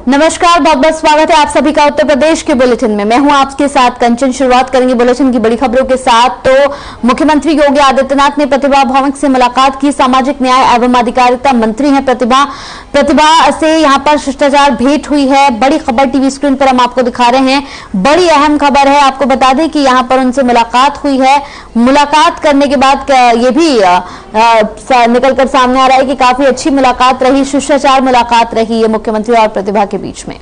नमस्कार, बहुत बहुत स्वागत है आप सभी का उत्तर प्रदेश के बुलेटिन में। मैं हूं आपके साथ कंचन। शुरुआत करेंगे बुलेटिन की बड़ी खबरों के साथ। तो मुख्यमंत्री योगी आदित्यनाथ ने प्रतिभा भौमिक से मुलाकात की। सामाजिक न्याय एवं अधिकारिता मंत्री हैं प्रतिभा से यहां पर शिष्टाचार भेंट हुई है। बड़ी खबर टीवी स्क्रीन पर हम आपको दिखा रहे हैं। बड़ी अहम खबर है, आपको बता दें कि यहां पर उनसे मुलाकात हुई है। मुलाकात करने के बाद ये भी निकलकर सामने आ रहा है कि काफी अच्छी मुलाकात रही, शिष्टाचार मुलाकात रही है मुख्यमंत्री और प्रतिभा के बीच में।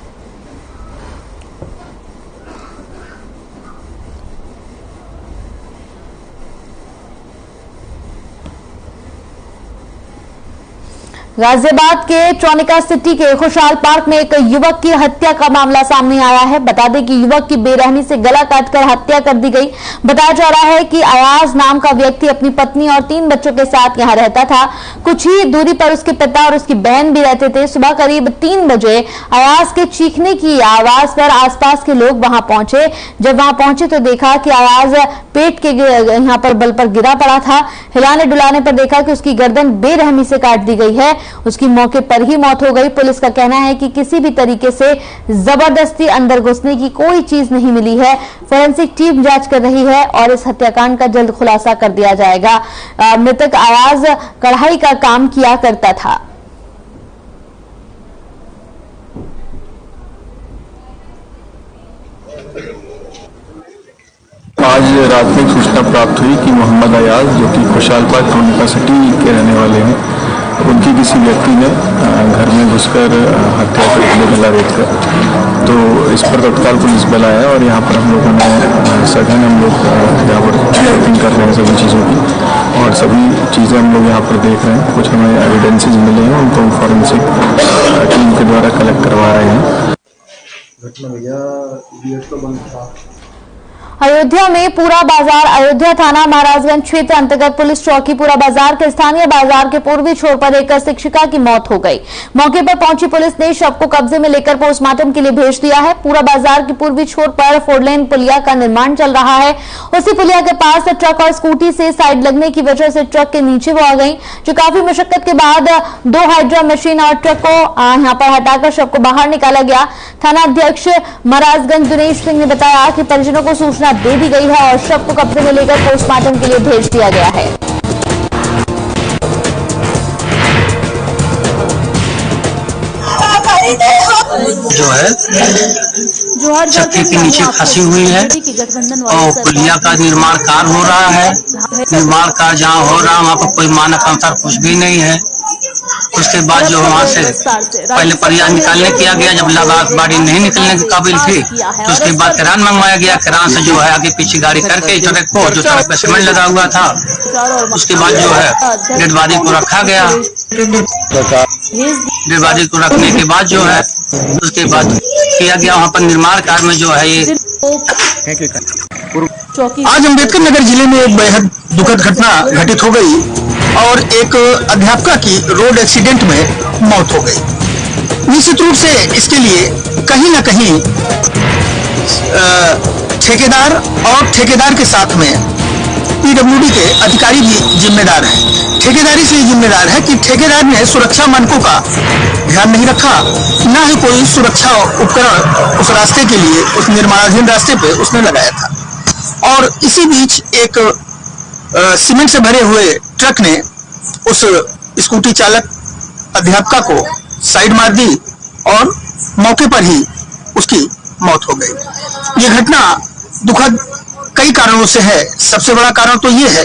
गाजियाबाद के चौनिका सिटी के खुशहाल पार्क में एक युवक की हत्या का मामला सामने आया है। बता दें कि युवक की बेरहमी से गला काटकर हत्या कर दी गई। बताया जा रहा है कि अयाज नाम का व्यक्ति अपनी पत्नी और 3 बच्चों के साथ यहां रहता था। कुछ ही दूरी पर उसके पिता और उसकी बहन भी रहते थे। सुबह करीब 3 बजे अयाज के चीखने की आवाज पर आसपास के लोग वहां पहुंचे। जब वहां पहुंचे तो देखा कि अयाज पेट के यहां पर बल पर गिरा पड़ा था। हिलाने डुलाने पर देखा कि उसकी गर्दन बेरहमी से काट दी गई है। उसकी मौके पर ही मौत हो गई। पुलिस का कहना है कि किसी भी तरीके से जबरदस्ती अंदर घुसने की कोई चीज नहीं मिली है। फोरेंसिक टीम जांच कर रही है और इस हत्याकांड का जल्द खुलासा कर दिया जाएगा। मृतक अयाज कढ़ाई का काम किया करता था। आज रात में सूचना प्राप्त हुई कि मोहम्मद अयाज, जो कि खुशहाल पार्क चौनिका सिटी के रहने वाले हैं, उनकी किसी व्यक्ति ने घर में घुसकर हत्या कर दी, गला रेत कर। तो इस पर तत्काल पुलिस बल आया और यहाँ पर हम लोगों ने सघन यहाँ पर चेकिंग कर रहे हैं सभी चीज़ों की, और सभी चीज़ें हम लोग यहाँ पर देख रहे हैं। कुछ हमें एविडेंसेस मिले हैं, उनको फॉरेंसिक टीम के द्वारा कलेक्ट करवा रहे हैं। घटना भैया गेट तो बंद था। अयोध्या में पूरा बाजार अयोध्या थाना महाराजगंज क्षेत्र अंतर्गत पुलिस चौकी पूरा बाजार के स्थानीय बाजार के पूर्वी छोर पर एक शिक्षिका की मौत हो गई। मौके पर पहुंची पुलिस ने शव को कब्जे में लेकर पोस्टमार्टम के लिए भेज दिया है। पूरा बाजार के पूर्वी छोर पर 4 लेन पुलिया का निर्माण चल रहा है। उसी पुलिया के पास ट्रक और स्कूटी से साइड लगने की वजह से ट्रक के नीचे वो आ गई, जो काफी मशक्कत के बाद 2 हाइड्रा मशीन और ट्रक को यहाँ पर हटाकर शव को बाहर निकाला गया। थाना अध्यक्ष महाराजगंज दिनेश सिंह ने बताया कि परिजनों को सूचना दे दी गई है और शव को कब्जे में लेकर पोस्टमार्टम के लिए भेज दिया गया है। जो है चक्की के नीचे फंसी हुई है और पुलिया का निर्माण कार्य हो रहा है। निर्माण कार्य जहाँ हो रहा है वहाँ पर कोई मानक अनुसार कुछ भी नहीं है। उसके बाद जो वहाँ से पहले प्रयास निकालने किया गया, जब लगा गाड़ी नहीं निकलने के काबिल थी तो उसके बाद किरान मंगवाया गया। किरान से जो है आगे पीछे गाड़ी करके ट्रक को, जो ट्रक पे सीमेंट लगा हुआ था, उसके बाद जो है डेड बॉडी को रखा गया। डेड बॉडी को रखने के बाद जो है उसके बाद किया गया वहाँ पर निर्माण कार्य में जो है ये। आज अम्बेडकर नगर जिले में एक बेहद दुखद घटना घटित हो गई और एक अध्यापिका की रोड एक्सीडेंट में मौत हो गई। निश्चित रूप से इसके लिए कहीं न कहीं ठेकेदार और ठेकेदार के साथ में पीडब्ल्यूडी के अधिकारी भी जिम्मेदार हैं। ठेकेदारी से जिम्मेदार है कि ठेकेदार ने सुरक्षा मानकों का ध्यान नहीं रखा, न ही कोई सुरक्षा उपकरण उस रास्ते के लिए, उस निर्माणाधीन रास्ते पे उसने लगाया था। और इसी बीच एक सीमेंट से भरे हुए ट्रक ने उस स्कूटी चालक अध्यापिका को साइड मार दी और मौके पर ही उसकी मौत हो गई। यह घटना दुखद कई कारणों से है। सबसे बड़ा कारण तो ये है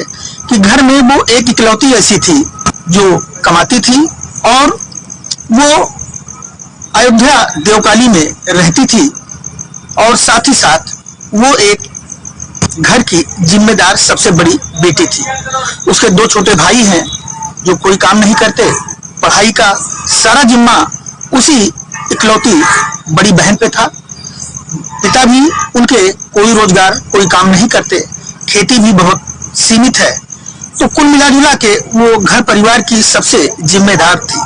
कि घर में वो एक इकलौती ऐसी थी जो कमाती थी और वो अयोध्या देवकाली में रहती थी, और साथ ही साथ वो एक घर की जिम्मेदार सबसे बड़ी बेटी थी। उसके 2 छोटे भाई हैं जो कोई काम नहीं करते। पढ़ाई का सारा जिम्मा उसी इकलौती बड़ी बहन पे था। पिता भी उनके कोई रोजगार, कोई काम नहीं करते। खेती भी बहुत सीमित है। तो कुल मिला के वो घर परिवार की सबसे जिम्मेदार थी।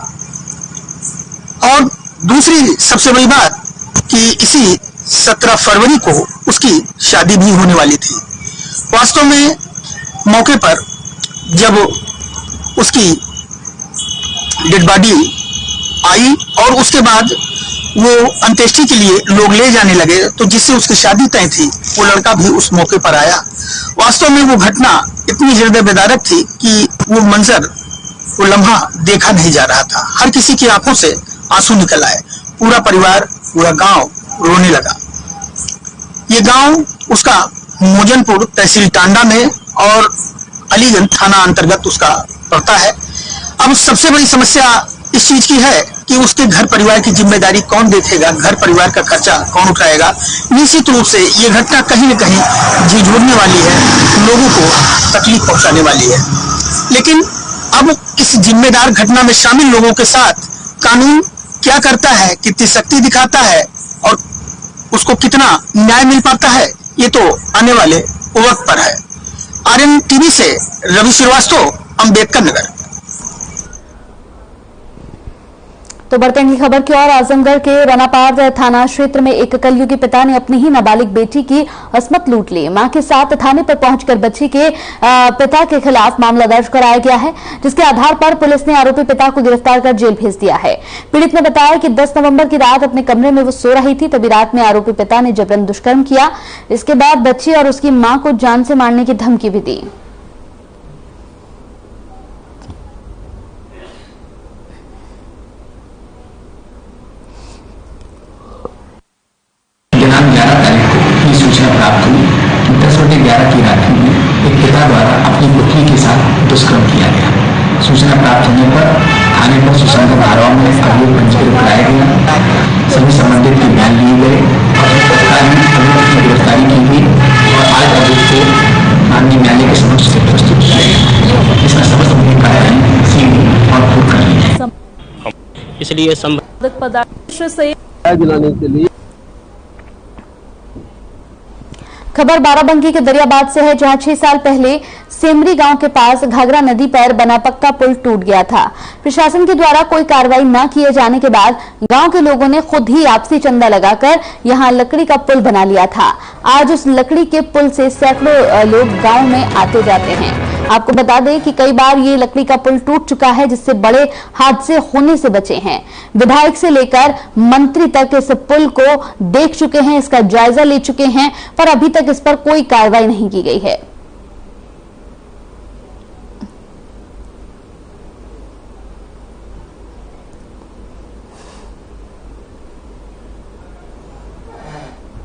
और दूसरी सबसे बड़ी बात कि इसी 17 फरवरी को उसकी शादी भी होने वाली थी। वास्तव में मौके पर जब उसकी डेड बॉडी आई और उसके बाद वो अंत्येष्टि के लिए लोग ले जाने लगे तो जिससे उसकी शादी तय थी वो लड़का भी उस मौके पर आया। वास्तव में वो घटना इतनी हृदय विदारक थी कि वो मंजर, वो लम्हा देखा नहीं जा रहा था। हर किसी की आंखों से आंसू निकल आए। पूरा परिवार, पूरा गांव रोने लगा। ये गांव उसका मोजनपुर तहसील टांडा में और अलीगंज थाना अंतर्गत उसका पड़ता है। अब सबसे बड़ी समस्या इस चीज की है कि उसके घर परिवार की जिम्मेदारी कौन देखेगा, घर परिवार का खर्चा कौन उठाएगा। निश्चित रूप से ये घटना कहीं न कहीं झिझोड़ने वाली है, लोगों को तकलीफ पहुंचाने वाली है। लेकिन अब इस जिम्मेदार घटना में शामिल लोगों के साथ कानून क्या करता है, कितनी शक्ति दिखाता है और उसको कितना न्याय मिल पाता है, ये तो आने वाले वक्त पर है। आर्यन टीवी से रवि श्रीवास्तव, अम्बेडकर नगर। तो बढ़ते हैं खबर की ओर। आजमगढ़ के रनापार थाना क्षेत्र में एक कलयुगी पिता ने अपनी ही नाबालिग बेटी की अस्मत लूट ली। मां के साथ थाने पर पहुंचकर बच्ची के पिता के खिलाफ मामला दर्ज कराया गया है, जिसके आधार पर पुलिस ने आरोपी पिता को गिरफ्तार कर जेल भेज दिया है। पीड़ित ने बताया कि 10 नवंबर की रात अपने कमरे में वो सो रही थी, तभी रात में आरोपी पिता ने जबरन दुष्कर्म किया। इसके बाद बच्ची और उसकी मां को जान से मारने की धमकी भी दी। दिनांक 11 तारीख को ये सूचना प्राप्त हुई कि 10:11 की रात्रि में एक पिता द्वारा अपनी पुत्री के साथ दुष्कर्म किया गया। सूचना प्राप्त होने पर थाने पर सुसंगत धाराओं में अभियोग पंजीकृत कराया गया। सभी संबंधित के बयान लिए गए और तत्कालीन अभियुक्त की गिरफ्तारी की गई और आज अभियुक्त को माननीय न्यायालय के समक्ष प्रस्तुत किया गया। इसका समस्त मुख्य कारण सीधी और खूब कर ली है। इसलिए संबंधित पदार्थ से दिलाने के लिए खबर बाराबंकी के दरियाबाद से है, जहां 6 साल पहले सेमरी गांव के पास घाघरा नदी पर बना पक्का पुल टूट गया था। प्रशासन के द्वारा कोई कार्रवाई न किए जाने के बाद गांव के लोगों ने खुद ही आपसी चंदा लगाकर यहां लकड़ी का पुल बना लिया था। आज उस लकड़ी के पुल से सैकड़ों लोग गांव में आते जाते हैं। आपको बता दें कि कई बार ये लकड़ी का पुल टूट चुका है, जिससे बड़े हादसे होने से बचे हैं। विधायक से लेकर मंत्री तक इस पुल को देख चुके हैं, इसका जायजा ले चुके हैं, पर अभी तक इस पर कोई कार्रवाई नहीं की गई है।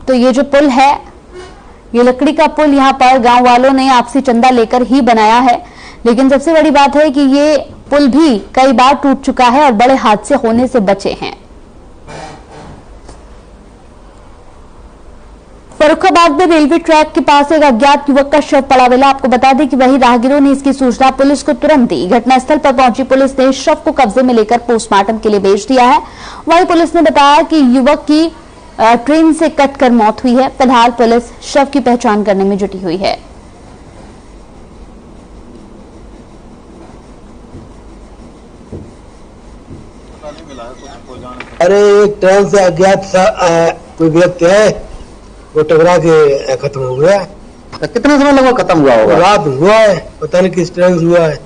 तो ये जो पुल है, ये लकड़ी का पुल यहाँ पर गांव वालों ने आपसी चंदा लेकर ही बनाया है। लेकिन सबसे बड़ी बात है कि ये पुल भी कई बार टूट चुका है और बड़े हादसे होने से बचे हैं। फर्रुखाबाद में रेलवे ट्रैक के पास एक अज्ञात युवक का शव पड़ा मिला। आपको बता दें कि वही राहगीरों ने इसकी सूचना पुलिस को तुरंत दी। घटनास्थल पर पहुंची पुलिस ने शव को कब्जे में लेकर पोस्टमार्टम के लिए भेज दिया है। वहीं पुलिस ने बताया कि युवक की ट्रेन से कटकर मौत हुई है। फिलहाल पुलिस शव की पहचान करने में जुटी हुई है। अरे एक ट्रेन से अज्ञात कोई व्यक्ति है, वो टकरा के खत्म हो गया। कितना समय लगा खत्म हुआ होगा? रात हुआ है, पता नहीं किस ट्रेन से हुआ है।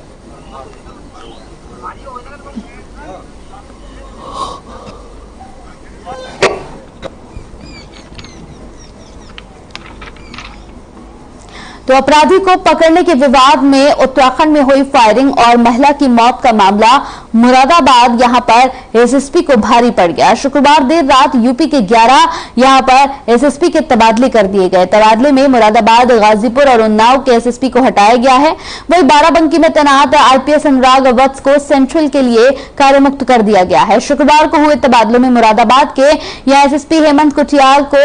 तो अपराधी को पकड़ने के विवाद में उत्तराखंड में हुई फायरिंग और महिला की मौत का मामला मुरादाबाद यहां पर एसएसपी को भारी पड़ गया। शुक्रवार देर रात यूपी के 11 यहां पर एसएसपी के तबादले कर दिए गए। तबादले में मुरादाबाद, गाजीपुर और उन्नाव के एसएसपी को हटाया गया है। वहीं बाराबंकी में तैनात आईपीएस अनुराग वत्स को सेंट्रल के लिए कार्यमुक्त कर दिया गया है। शुक्रवार को हुए तबादलों में मुरादाबाद के यहां एसएसपी हेमंत कुटियाल को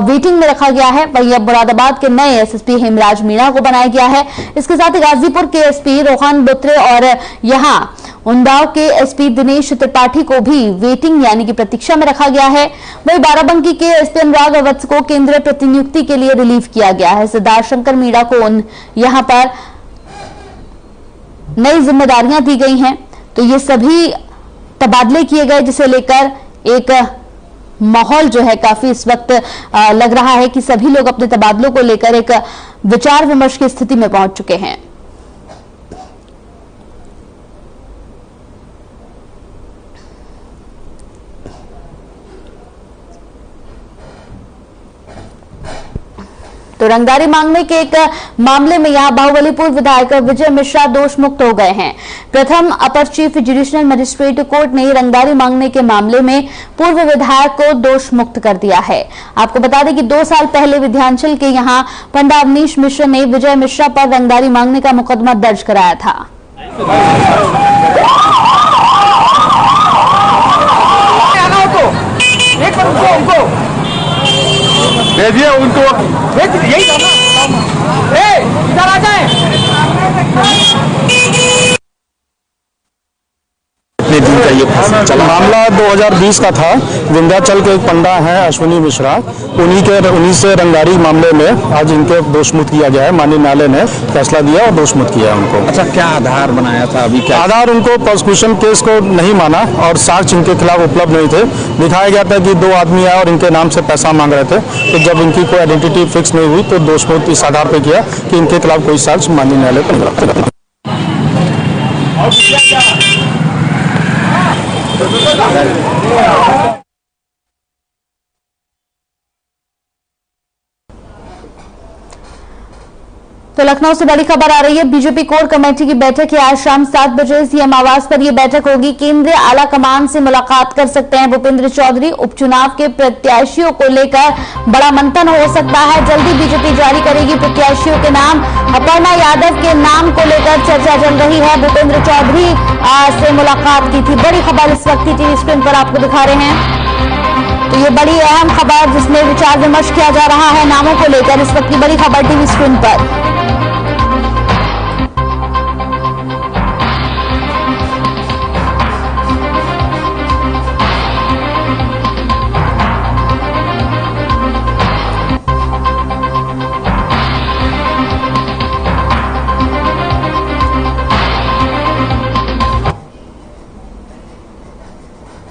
वेटिंग में रखा गया है। वहीं अब मुरादाबाद के नए एसएसपी हेमराज मीणा को बनाया गया है। इसके साथ ही गाजीपुर के एसपी रोहान बोत्रे और यहां उन्नाव के एसपी दिनेश त्रिपाठी को भी वेटिंग यानी कि प्रतीक्षा में रखा गया है। वहीं बाराबंकी के एसपी अनुराग वत्स को केंद्रीय प्रतिनियुक्ति के लिए रिलीव किया गया है। सिद्धार्थ शंकर मीणा को यहां पर नई जिम्मेदारियां दी गई हैं। तो ये सभी तबादले किए गए, जिसे लेकर एक माहौल जो है काफी इस वक्त लग रहा है कि सभी लोग अपने तबादलों को लेकर एक विचार विमर्श की स्थिति में पहुंच चुके हैं। तो रंगदारी मांगने के एक मामले में यहां बाहुबलीपुर विधायक विजय मिश्रा दोष मुक्त हो गए हैं। प्रथम अपर चीफ जुडिशल मजिस्ट्रेट कोर्ट ने रंगदारी मांगने के मामले में पूर्व विधायक को दोष मुक्त कर दिया है। आपको बता दें कि 2 साल पहले विंध्याचल के यहां पंडा अवनीश मिश्र ने विजय मिश्रा पर रंगदारी मांगने का मुकदमा दर्ज कराया था। भेजिए उनको, यही था ना, इधर आ जाए। कितने दिन का ये चला? मामला 2020 का था। विंध्याचल के एक पंडा हैं अश्विनी मिश्रा, उन्हीं से रंगदारी मामले में आज इनके दोषमुक्त किया गया है। माननीय न्यायालय ने फैसला दिया और दोषमुक्त किया है उनको। अच्छा, क्या आधार बनाया था? अभी क्या आधार? उनको प्रोसिक्यूशन केस को नहीं माना और साक्ष्य इनके खिलाफ उपलब्ध नहीं थे। दिखाया गया था कि 2 आदमी आए और इनके नाम से पैसा मांग रहे थे, तो जब इनकी कोई आइडेंटिटी फिक्स नहीं हुई तो दोषमुक्त इस आधार पर किया कि इनके खिलाफ कोई साक्ष्य माननीय न्यायालय पर तो लखनऊ से बड़ी खबर आ रही है। बीजेपी कोर कमेटी की बैठक है आज शाम 7 बजे सीएम आवास पर यह बैठक होगी। केंद्रीय आला कमान से मुलाकात कर सकते हैं भूपेंद्र चौधरी। उपचुनाव के प्रत्याशियों को लेकर बड़ा मंथन हो सकता है। जल्दी बीजेपी जारी करेगी प्रत्याशियों के नाम। अपर्णा यादव के नाम को लेकर चर्चा चल रही है। भूपेंद्र चौधरी से मुलाकात की थी। बड़ी खबर इस वक्त की टीवी स्क्रीन पर आपको दिखा रहे हैं। तो ये बड़ी अहम खबर जिसमें विचार विमर्श किया जा रहा है नामों को लेकर। इस वक्त की बड़ी खबर टीवी स्क्रीन पर।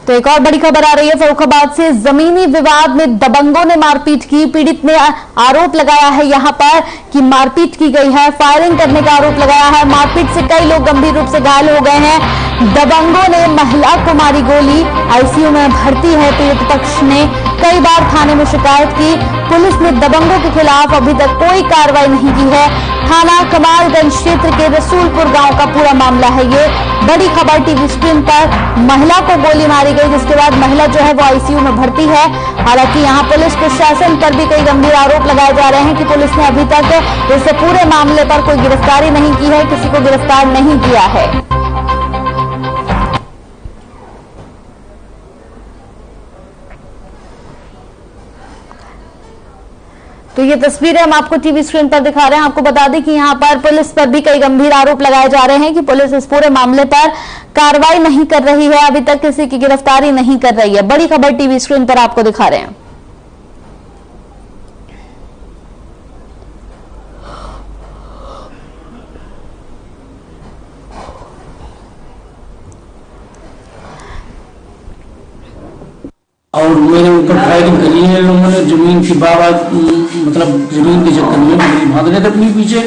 तो एक और बड़ी खबर आ रही है फर्रुखाबाद से। जमीनी विवाद में दबंगों ने मारपीट की। पीड़ित ने आरोप लगाया है यहां पर कि मारपीट की गई है। फायरिंग करने का आरोप लगाया है। मारपीट से कई लोग गंभीर रूप से घायल हो गए हैं। दबंगों ने महिला को मारी गोली। आईसीयू में भर्ती है। पीड़ित पक्ष ने कई बार थाने में शिकायत की। पुलिस ने दबंगों के खिलाफ अभी तक कोई कार्रवाई नहीं की है। थाना कमालगंज क्षेत्र के रसूलपुर गांव का पूरा मामला है ये। बड़ी खबर टीवी स्क्रीन पर। महिला को गोली मारी गई जिसके बाद महिला जो है वो आईसीयू में भर्ती है। हालांकि यहां पुलिस प्रशासन पर भी कई गंभीर आरोप लगाए जा रहे हैं कि पुलिस ने अभी तक इस पूरे मामले पर कोई गिरफ्तारी नहीं की है, किसी को गिरफ्तार नहीं किया है। तो ये तस्वीरें हम आपको टीवी स्क्रीन पर दिखा रहे हैं। आपको बता दें कि यहां पर पुलिस पर भी कई गंभीर आरोप लगाए जा रहे हैं कि पुलिस इस पूरे मामले पर कार्रवाई नहीं कर रही है, अभी तक किसी की गिरफ्तारी नहीं कर रही है। बड़ी खबर टीवी स्क्रीन पर आपको दिखा रहे हैं। और मेरे ऊपर फायरिंग करी है लोगों ने। जमीन की मतलब जमीन के चक्कर में मेरी भाग रहे थे अपने पीछे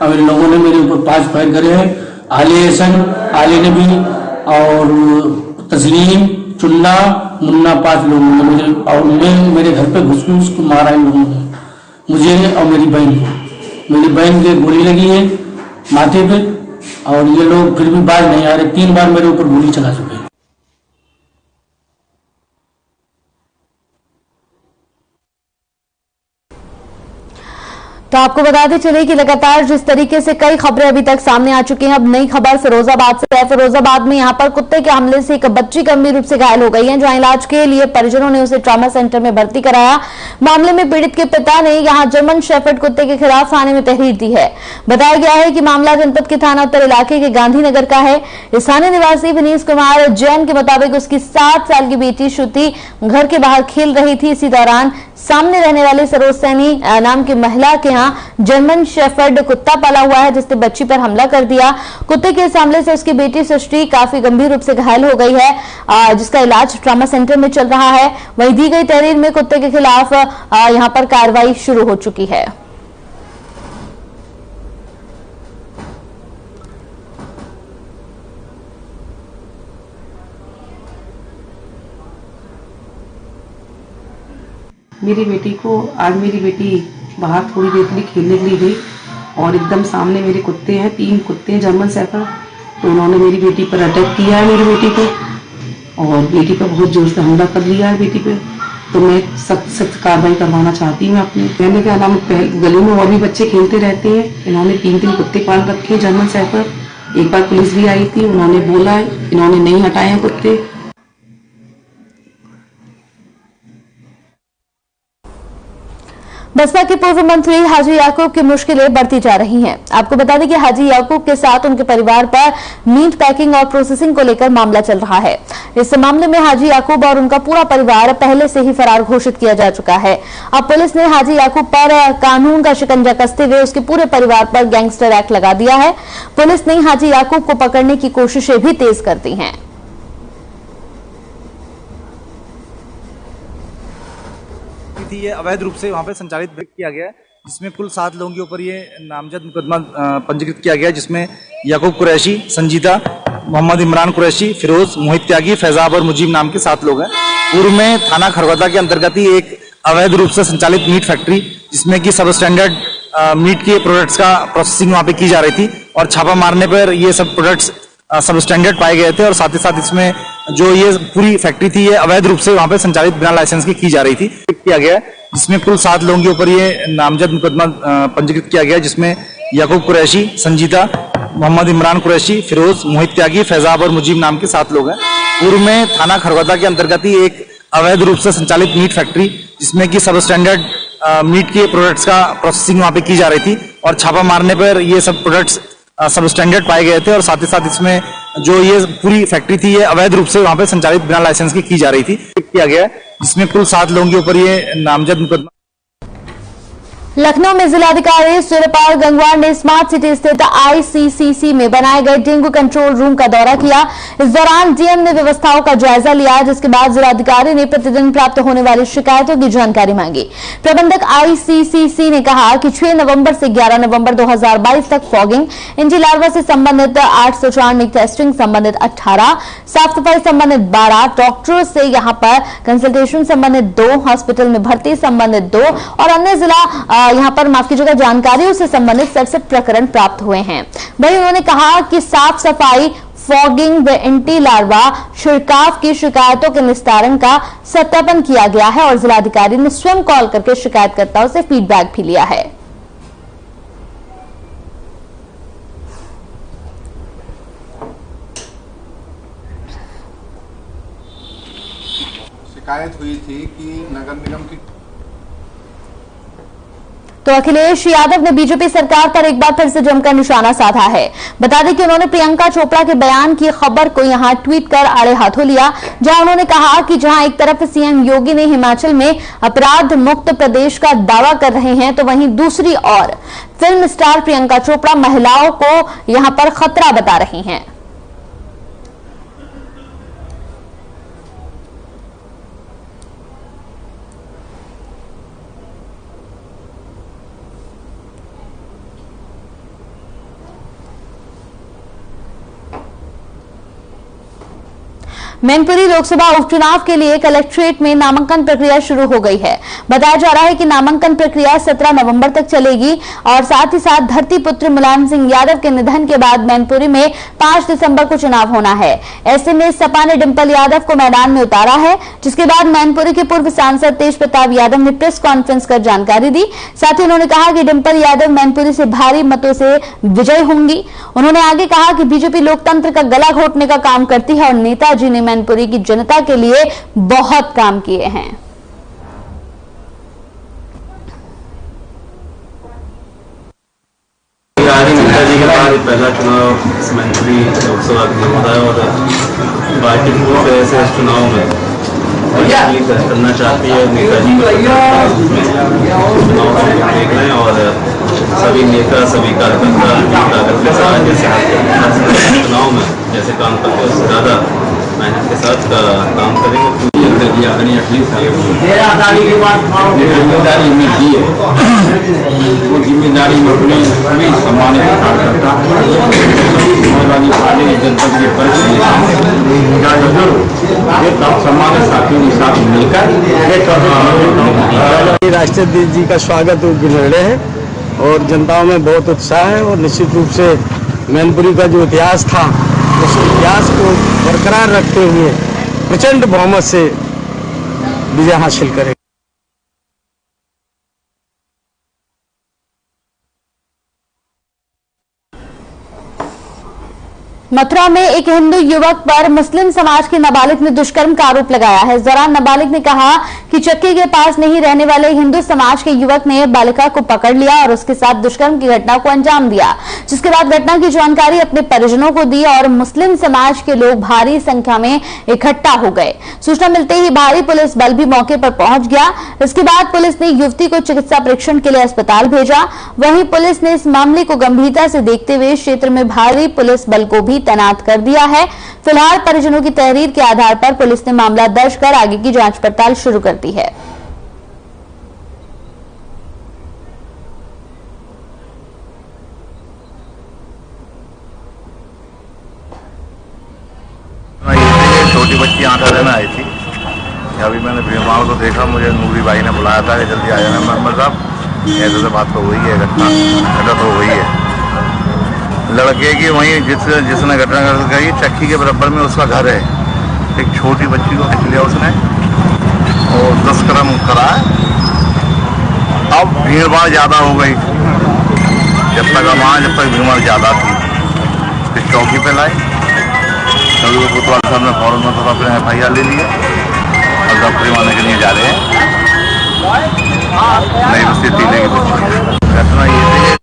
और लोगों ने मेरे ऊपर 5 फायर करे हैं। आले हसन, आले नबी और तस्लीम, चुन्ना, मुन्ना 5 लोगों ने मुझे और मेरे घर पे घुस को मारा इन लोगों ने, मुझे और मेरी बहन को। मेरी बहन के गोली लगी है माथे पे और ये लोग फिर भी बाज नहीं आ रहे। 3 बार मेरे ऊपर गोली चला चुके हैं। तो आपको बताते चले कि लगातार जिस तरीके से कई खबरें अभी तक सामने आ चुकी हैं, अब नई खबर फिरोजाबाद से है। फिरोजाबाद में यहां पर कुत्ते के हमले से एक बच्ची गंभीर रूप से घायल हो गई है, जहां इलाज के लिए परिजनों ने उसे ट्रॉमा सेंटर में भर्ती कराया। मामले में पीड़ित के पिता ने यहां जर्मन शेफर्ड कुत्ते के खिलाफ थाने में तहरीर दी है। बताया गया है कि मामला जनपद के थाना उत्तर इलाके के गांधीनगर का है। स्थानीय निवासी विनीश कुमार जैन के मुताबिक उसकी 7 साल की बेटी श्रुति घर के बाहर खेल रही थी। इसी दौरान सामने रहने वाली सरोज सैनी नाम की महिला के यहाँ जर्मन शेफर्ड कुत्ता पाला हुआ है, जिसने बच्ची पर हमला कर दिया। कुत्ते के इस हमले से उसकी बेटी सृष्टि काफी गंभीर रूप से घायल हो गई है, जिसका इलाज ट्रॉमा सेंटर में चल रहा है। वहीं दी गई तहरीर में कुत्ते के खिलाफ यहां पर कार्रवाई शुरू हो चुकी है। मेरी बेटी को आज मेरी बेटी बाहर थोड़ी देर के लिए खेलने के लिए गई और एकदम सामने मेरे कुत्ते हैं, 3 कुत्ते हैं जर्मन शेफर्ड, तो उन्होंने मेरी बेटी पर अटैक किया है, मेरी बेटी को, और बेटी पर बहुत जोर से हमला कर लिया है बेटी पे। तो मैं सख्त कार्रवाई करवाना चाहती हूँ अपनी। कहने के अलावा गली में और भी बच्चे खेलते रहते हैं। इन्होंने 3 कुत्ते पाल रखे हैं जर्मन शेफर्ड। एक बार पुलिस भी आई थी, उन्होंने बोला है, इन्होंने नहीं हटाए हैं कुत्ते। बसपा के पूर्व मंत्री हाजी याकूब की मुश्किलें बढ़ती जा रही हैं। आपको बता दें कि हाजी याकूब के साथ उनके परिवार पर मीट पैकिंग और प्रोसेसिंग को लेकर मामला चल रहा है। इस मामले में हाजी याकूब और उनका पूरा परिवार पहले से ही फरार घोषित किया जा चुका है। अब पुलिस ने हाजी याकूब पर कानून का शिकंजा कसते हुए उसके पूरे परिवार पर गैंगस्टर एक्ट लगा दिया है। पुलिस ने हाजी याकूब को पकड़ने की कोशिशें भी तेज कर दी हैं। ये अवैध रूप से वहाँ पे संचालित किया गया है, जिसमें कुल 7 लोगों के ऊपर ये नामजद मुकदमा पंजीकृत किया गया है, जिसमें याकूब कुरैशी, संजीदा, मोहम्मद इमरान कुरैशी, फिरोज, मोहित त्यागी, फैजाब और मुजीब नाम के 7 लोग हैं। पूर्व में थाना खरगोदा के अंतर्गत ही एक अवैध रूप से संचालित मीट फैक्ट्री, जिसमें कि सब स्टैंडर्ड मीट के प्रोडक्ट्स का प्रोसेसिंग वहाँ पे की जा रही थी, और छापा मारने पर ये सब प्रोडक्ट्स सब स्टैंडर्ड पाए गए थे। और साथ ही साथ इसमें जो ये पूरी फैक्ट्री थी ये अवैध रूप से वहाँ पे संचालित बिना लाइसेंस की जा रही थी। किया गया है, जिसमें कुल 7 लोगों के ऊपर ये नामजद मुकदमा पंजीकृत किया गया है, जिसमें याकूब कुरैशी, संजीदा, मोहम्मद इमरान कुरैशी, फिरोज, मोहित त्यागी, फैजाब और मुजीब नाम के 7 लोग हैं। पूर्व में थाना खरगोदा के अंतर्गत ही एक अवैध रूप से संचालित मीट फैक्ट्री, जिसमें कि सब स्टैंडर्ड मीट के प्रोडक्ट्स का प्रोसेसिंग वहाँ पे की जा रही थी, और छापा मारने पर ये सब प्रोडक्ट्स सब स्टैंडर्ड पाए गए थे। और साथ ही साथ इसमें जो ये पूरी फैक्ट्री थी ये अवैध रूप से वहाँ पे संचालित बिना लाइसेंस की जा रही थी। किया गया है, जिसमें कुल 7 लोगों के ऊपर ये नामजद मुकदमा। लखनऊ में जिलाधिकारी सूर्यपाल गंगवार ने स्मार्ट सिटी स्थित आईसीसीसी में बनाए गए डेंगू कंट्रोल रूम का दौरा किया। इस दौरान डीएम ने व्यवस्थाओं का जायजा लिया, जिसके बाद जिलाधिकारी ने प्रतिदिन प्राप्त होने वाली शिकायतों की जानकारी मांगी। प्रबंधक आईसीसीसी ने कहा कि 6 नवंबर से 11 नवंबर 2022 तक फॉगिंग, एंटी लार्वा से संबंधित 894, टेस्टिंग संबंधित 18, साफ सफाई संबंधित 12, डॉक्टरों से यहां पर कंसल्टेशन संबंधित 2, हॉस्पिटल में भर्ती संबंधित 2 और अन्य जिला यहां पर माफ कीजिएगा जानकारियों से संबंधित 67 प्रकरण प्राप्त हुए हैं। वहीं उन्होंने कहा कि साफ सफाई, फॉगिंग व एंटी लार्वा छिड़काव की शिकायतों के निस्तारण का सत्यापन किया गया है, और जिलाधिकारी ने स्वयं कॉल करके शिकायतकर्ताओं से फीडबैक भी लिया है। शिकायत हुई थी कि नगर निगम की। तो अखिलेश यादव ने बीजेपी सरकार पर एक बार फिर से जमकर निशाना साधा है। बता दें कि उन्होंने प्रियंका चोपड़ा के बयान की खबर को यहां ट्वीट कर आड़े हाथों लिया, जहां उन्होंने कहा कि जहां एक तरफ सीएम योगी ने हिमाचल में अपराध मुक्त प्रदेश का दावा कर रहे हैं, तो वहीं दूसरी ओर फिल्म स्टार प्रियंका चोपड़ा महिलाओं को यहां पर खतरा बता रही हैं। मैनपुरी लोकसभा उपचुनाव के लिए कलेक्ट्रेट में नामांकन प्रक्रिया शुरू हो गई है। बताया जा रहा है कि नामांकन प्रक्रिया 17 नवंबर तक चलेगी, और साथ ही साथ धरतीपुत्र मुलायम सिंह यादव के निधन के बाद मैनपुरी में 5 दिसंबर को चुनाव होना है। ऐसे में सपा ने डिंपल यादव को मैदान में उतारा है, जिसके बाद मैनपुरी के पूर्व सांसद तेज प्रताप यादव ने प्रेस कॉन्फ्रेंस कर जानकारी दी। साथ ही उन्होंने कहा कि डिंपल यादव मैनपुरी से भारी मतों से विजय होंगी। उन्होंने आगे कहा कि बीजेपी लोकतंत्र का गला घोटने का काम करती है, और नेताजी ने मैनपुरी की जनता के लिए बहुत काम किए हैं। नेताजी के बाद पहला चुनाव मैनपुरी लोकसभा के लिए होता है, और पार्टी पूरी तरह से इस चुनाव में करना चाहती है। नेताजी चुनाव को देख रहे हैं, और सभी नेता, सभी कार्यकर्ता जैसे चुनाव में जैसे काम करते हैं उससे ज्यादा मेहनत के साथ काम करेंगे। दिया अपनी 28 साल जिम्मेदारी हमें दी है, वो जिम्मेदारी में अपने सभी सम्मानित कार्यकर्ता समाजवादी पार्टी के जनपद के परिषद सम्मानित साथियों के साथ मिलकर राष्ट्रीय अध्यक्ष जी का स्वागत निर्णय है और जनताओं में बहुत उत्साह है और निश्चित रूप से मैनपुरी का जो इतिहास था उस इतिहास को बरकरार रखते हुए प्रचंड बहुमत से विजय हासिल करें। मथुरा में एक हिंदू युवक पर मुस्लिम समाज के नाबालिग ने दुष्कर्म का आरोप लगाया है। जरा नाबालिग ने कहा कि चक्की के पास नहीं रहने वाले हिंदू समाज के युवक ने बालिका को पकड़ लिया और उसके साथ दुष्कर्म की घटना को अंजाम दिया, जिसके बाद घटना की जानकारी अपने परिजनों को दी और मुस्लिम समाज के लोग भारी संख्या में इकट्ठा हो गए। सूचना मिलते ही भारी पुलिस बल भी मौके पर पहुंच गया। इसके बाद पुलिस ने युवती को चिकित्सा परीक्षण के लिए अस्पताल भेजा। वहीं पुलिस ने इस मामले को गंभीरता से देखते हुए क्षेत्र में भारी पुलिस बल को भी तैनात कर दिया है। फिलहाल परिजनों की तहरीर के आधार पर पुलिस ने मामला दर्ज कर आगे की जांच पड़ताल शुरू कर दी है। छोटी बच्ची आटा देने आई थी, अभी मैंने भीड़भाड़ को देखा, मुझे नूरी भाई ने बुलाया था कि जल्दी आ जाना मेंबर साहब, ऐसे से बात तो हुई है, घटना तो हुई है। लड़के की वहीं जिसने घटना करी चक्की के बराबर में उसका घर है, एक छोटी बच्ची को खींच लिया उसने और दुष्कर्म करा है। अब भीड़भाड़ ज़्यादा हो गई, जब तक भीड़भाड़ ज़्यादा थी फिर चौकी पे लाए, तभी वो कोतवाल साहब ने फौरन में तो अपने FIR ले लिए और डॉक्टरी मारने के लिए जा रहे हैं। नहीं तो स्थिति लेगी घटना ये थी।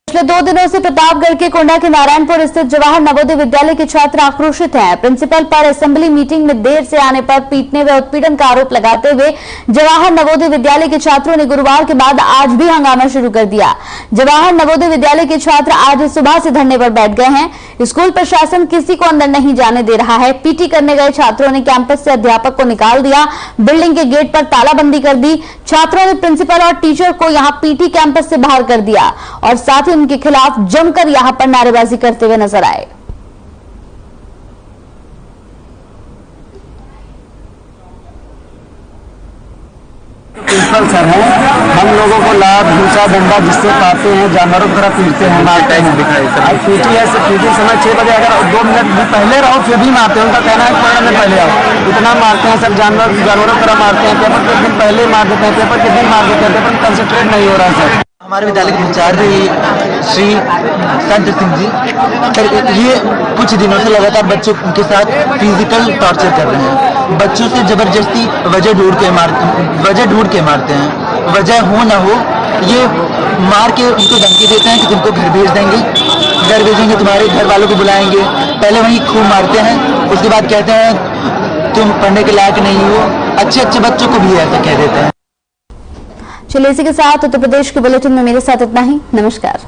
पिछले 2 दिनों से प्रतापगढ़ के कोंडा के नारायणपुर स्थित जवाहर नवोदय विद्यालय के छात्र आक्रोशित हैं। प्रिंसिपल पर असेंबली मीटिंग में देर से आने पर पीटने व उत्पीड़न का आरोप लगाते हुए जवाहर नवोदय विद्यालय के छात्रों ने गुरुवार के बाद आज भी हंगामा शुरू कर दिया। जवाहर नवोदय विद्यालय के छात्र आज सुबह से धरने पर बैठ गए हैं। स्कूल प्रशासन किसी को अंदर नहीं जाने दे रहा है। पीटी करने गए छात्रों ने कैंपस से अध्यापक को निकाल दिया, बिल्डिंग के गेट पर तालाबंदी कर दी। छात्रों ने प्रिंसिपल और टीचर को यहां पीटी कैंपस से बाहर कर दिया और साथ ही उनके खिलाफ जमकर यहां पर नारेबाजी करते हुए नजर आए। प्रिंसिपल सर हैं, हम लोगों को लाभ हिंसा दंडा जिससे पाते हैं, जानवरों की तरह पीटते हैं, मारते हैं। पीटी है पीटी समय 6 बजे अगर 2 मिनट भी पहले रहो फिर भी मारते हैं। उनका कहना है 15 मिनट पहले आओ, इतना मारते हैं सब, जानवरों की तरह मारते हैं। पेपर के दिन पहले मार देते हैं, पेपर के दिन मार देते हैं, पेपर कंसंट्रेट नहीं हो रहा है सर। हमारे विद्यालय के प्राचार्य श्री संत सिंह जी सर ये कुछ दिनों से लगातार बच्चों के साथ फिजिकल टॉर्चर कर रहे हैं। बच्चों से जबरदस्ती वजह ढूंढ के मारते हैं। वजह हो ना हो ये मार के उनको धमकी देते हैं कि तुमको घर भेज देंगे, घर भेजेंगे, तुम्हारे घर वालों को बुलाएंगे। पहले वहीं खूब मारते हैं, उसके बाद कहते हैं तुम पढ़ने के लायक नहीं हो। अच्छे बच्चों को भी ऐसा कह देते हैं। चलिए इसी के साथ उत्तर प्रदेश के बुलेटिन में मेरे साथ इतना ही। नमस्कार।